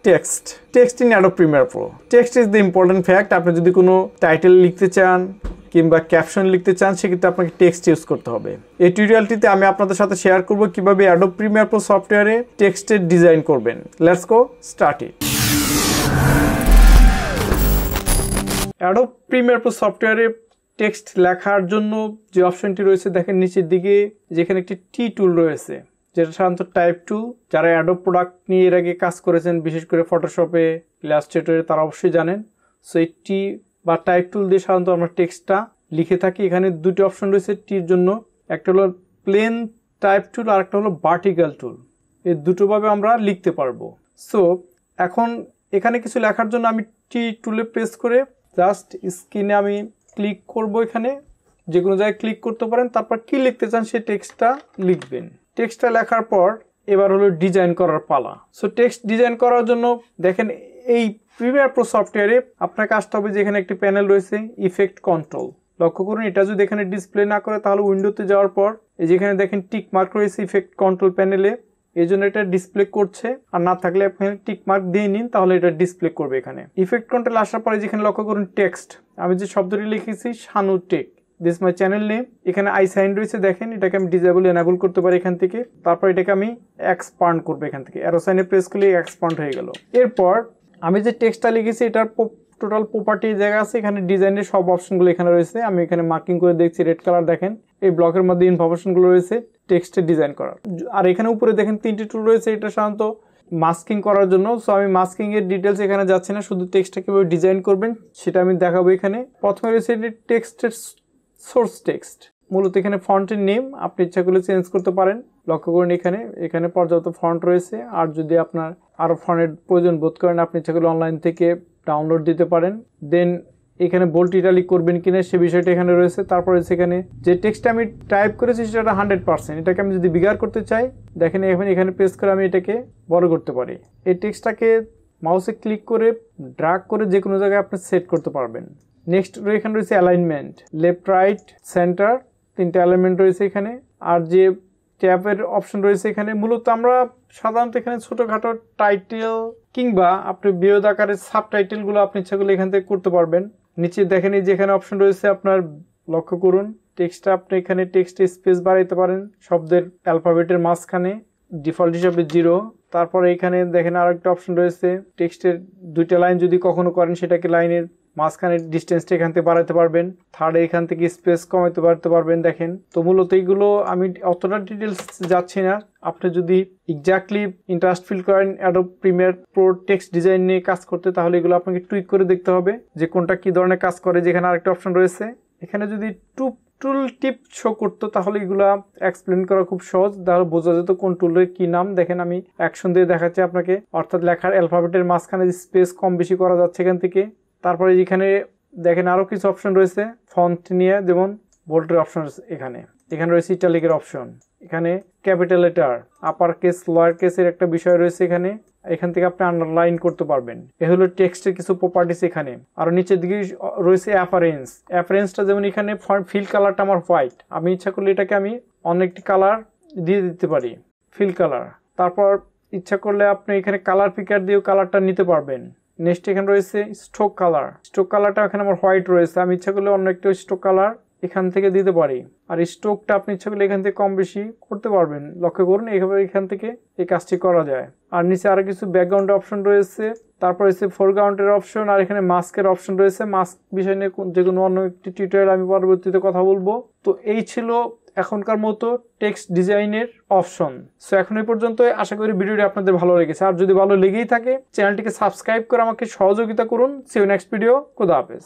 Text in Adobe Premiere Pro। Text is the important fact. আপনি যদি কোনো title লিখতে চান কিংবা ক্যাপশন লিখতে চান সেক্ষেত্রে আপনাকে টেক্সট ইউজ করতে হবে। এই টিউটোরিয়ালটিতে আমি আপনাদের সাথে শেয়ার করব কিভাবে Adobe Premiere Pro সফটওয়্যারে টেক্সটের ডিজাইন করবেন। Let's go start it. Adobe Premiere Pro সফটওয়্যারে টেক্সট লেখার জন্য যে অপশনটি রয়েছে দেখেন নিচের দিকে, যেখানে একটি টি টুল রয়েছে যেটা সাধারণত টাইপ টুল। যারা অ্যাডোব প্রোডাক্ট নিয়ে এর আগে কাজ করেছেন, বিশেষ করে ফটোশপে, ইলাস্ট্রেটরে, তারা অবশ্যই জানেন। সো এই টি বা টাইপ টুল দিয়ে সাধারণত আমরা টেক্সটটা লিখে থাকি। এখানে দুটি অপশন রয়েছে টির জন্য, একটা হলো প্লেন টাইপ টুল আর একটা হলো ভার্টিক্যাল টুল। এই দুটোভাবে আমরা লিখতে পারবো। সো এখন এখানে কিছু লেখার জন্য আমি টি টুলে প্রেস করে জাস্ট স্ক্রিনে আমি ক্লিক করব। এখানে যে কোনো জায়গায় ক্লিক করতে পারেন, তারপর কি লিখতে চান সেই টেক্সটটা লিখবেন। টেক্সটটা লেখার পর এবার হলো ডিজাইন করার পালা। সো টেক্সট ডিজাইন করার জন্য দেখেন এই প্রিমিয়ার প্রো সফটওয়্যারে আপনাকে আসতে হবে, যেখানে একটি প্যানেল রয়েছে ইফেক্ট কন্ট্রোল। লক্ষ্য করুন, এটা যদি এখানে ডিসপ্লে না করে তাহলে উইন্ডোতে যাওয়ার পর এই যেখানে দেখেন টিক মার্ক রয়েছে ইফেক্ট কন্ট্রোল প্যানেলে, এই জন্য এটা ডিসপ্লে করছে। আর না থাকলে আপনি টিক মার্ক দিয়ে নিন, তাহলে এটা ডিসপ্লে করবে। এখানে ইফেক্ট কন্ট্রোল আসার পরে যেখানে লক্ষ্য করুন টেক্সট, আমি যে শব্দটি লিখেছি Sanu tech, this my channel name. এখানে আই সাইন রয়েছে দেখেন, এটাকে আমি ডিজেবল এনাবল করতে পারি এখান থেকে। তারপর এটাকে আমি এক্সপান্ড করবো এখান থেকে, অ্যারো সাইনে প্রেস করলে এক্সপান্ড হয়ে গেল। এরপর আমি যে টেক্সটটা লিখেছি এটার টোটাল প্রপার্টি জায়গা আছে, এখানে ডিজাইনের সব অপশনগুলো এখানে রয়েছে। আমি এখানে মার্কিং করে দেখছি রেড কালার, দেখেন এই ব্লকের মধ্যে ইনফরমেশনগুলো রয়েছে টেক্সটের ডিজাইন করার। আর এখানে উপরে দেখেন তিনটি টুল রয়েছে, এটা সাধারণত মাস্কিং করার জন্য। সো আমি মাস্কিং এর ডিটেলস এখানে যাচ্ছি না, শুধু টেক্সটটা কিভাবে ডিজাইন করবেন সেটা আমি দেখাবো। এখানে প্রথমে রয়েছে টেক্সটের সোর্স টেক্সট, মূলত এখানে ফন্টের নেম আপনি ইচ্ছা করলে চেঞ্জ করতে পারেন। লক্ষ্য করুন এখানে পর্যাপ্ত ফন্ট রয়েছে। আর যদি আপনার আরো ফন্টের প্রয়োজন বোধ করেন, আপনি ইচ্ছা করলে অনলাইন থেকে ডাউনলোড দিতে পারেন। দেন এখানে বোল্ড ইটালিক করবেন কিনা সে বিষয়টা এখানে রয়েছে। তারপরে সেখানে যে টেক্সটটা আমি টাইপ করেছি সেটা 100%, এটাকে আমি যদি বিগার করতে চাই দেখেন এখানে প্রেস করে আমি এটাকে বড় করতে পারি। এই টেক্সটটাকে মাউসে ক্লিক করে ড্র্যাগ করে যে কোনো জায়গায় আপনি সেট করতে পারবেন। নেক্সট এখানে রয়েছে অ্যালাইনমেন্ট, লেফট রাইট সেন্টার, তিনটা অ্যালাইনমেন্ট রয়েছে এখানে। আর যে ট্যাবের অপশন রয়েছে এখানে, মূলত আমরা সাধারণত এখানে ছোটখাটো টাইটেল কিংবা আপনি বৃহৎ আকারের সাব টাইটেলগুলো আপনি ইচ্ছা করলে এখান থেকে করতে পারবেন। নিচে দেখেন এই যেখানে অপশন রয়েছে আপনার, লক্ষ্য করুন টেক্সটটা আপনি এখানে টেক্সটে স্পেস বাড়াইতে পারেন শব্দের অ্যালফাবেটের মাঝখানে, ডিফল্ট হিসাবে 0। তারপরে এখানে দেখেন আরেকটা অপশন রয়েছে, টেক্সটের দুইটা লাইন যদি কখনো করেন সেটাকে লাইনের মাঝখানে ডিস্টেন্সটা এখান থেকে বাড়াতে পারবেন। থার্ড এখান থেকে স্পেস কমাতে পারবেন। দেখেন তো মূলত এইগুলো আমি অতটা ডিটেলস যাচ্ছি না। আপনি যদি এক্স্যাক্টলি ইন্টারেস্ট ফিল করেন Adobe Premiere Pro text design নিয়ে কাজ করতে, তাহলে এগুলো আপনাকে টুইক করে দেখতে হবে যে কোনটা কি ধরনের কাজ করে। যেখানে আরেকটা অপশন রয়েছে, এখানে যদি টুল টিপ শো করতো তাহলে এগুলা এক্সপ্লেন করা খুব সহজ, তাহলে বোঝা যেত কোন টুলের কি নাম। দেখেন আমি অ্যাকশন দিয়ে দেখাচ্ছি আপনাকে, অর্থাৎ লেখার অ্যালফাবেটের মাঝখানে স্পেস কম বেশি করা যাচ্ছে এখান থেকে। তারপরে এখানে দেখেন আরো কিছু অপশন রয়েছে ফন্ট নিয়ে, যেমন বোল্ডের অপশন এখানে রয়েছে, ইটালিকের অপশন, এখানে capital letter, upper case lower কেসের একটা বিষয় রয়েছে এখান থেকে আপনি আন্ডারলাইন করতে পারবেন। এ হলো টেক্সটের কিছু প্রপার্টিস। এখানে আর নিচের দিকে রয়েছে অ্যাপারেন্সটা, যেমন এখানে ফিল কালারটা আমার হোয়াইট, আমি ইচ্ছা করলে এটাকে আমি অন্য একটি কালার দিয়ে দিতে পারি, ফিল কালার। তারপর ইচ্ছা করলে আপনি এখানে কালার পিকার দিয়েও কালারটা নিতে পারবেন। নেক্সট এখানে রয়েছে স্ট্রোক কালারটা এখানে আমার হোয়াইট রয়েছে, আমি ইচ্ছা করলে অন্য একটা স্ট্রোক কালার এখান থেকে দিতে পারি। আর স্ট্রোকটা আপনি ইচ্ছা করলে এখান থেকে কম বেশি করতে পারবেন। লক্ষ্য করুন এইভাবে এখান থেকে এই কাজটি করা যায়। আর নিচে আরো কিছু ব্যাকগ্রাউন্ডের অপশন রয়েছে, তারপর রয়েছে ফোরগ্রাউন্ডের অপশন, আর এখানে মাস্কের অপশন রয়েছে। মাস্ক বিষয় নিয়ে যে কোনো অন্য একটি টিউটোরিয়াল আমি পরবর্তীতে কথা বলবো। তো এই ছিল এখনকার মতো টেক্সট ডিজাইনের অপশন। সো এখন এই পর্যন্ত, আশা করি ভিডিওটি আপনাদের ভালো লেগেছে। আর যদি ভালো লেগেই থাকে চ্যানেলটিকে সাবস্ক্রাইব করে আমাকে সহযোগিতা করুন। See you next video. খোদা হাফেজ।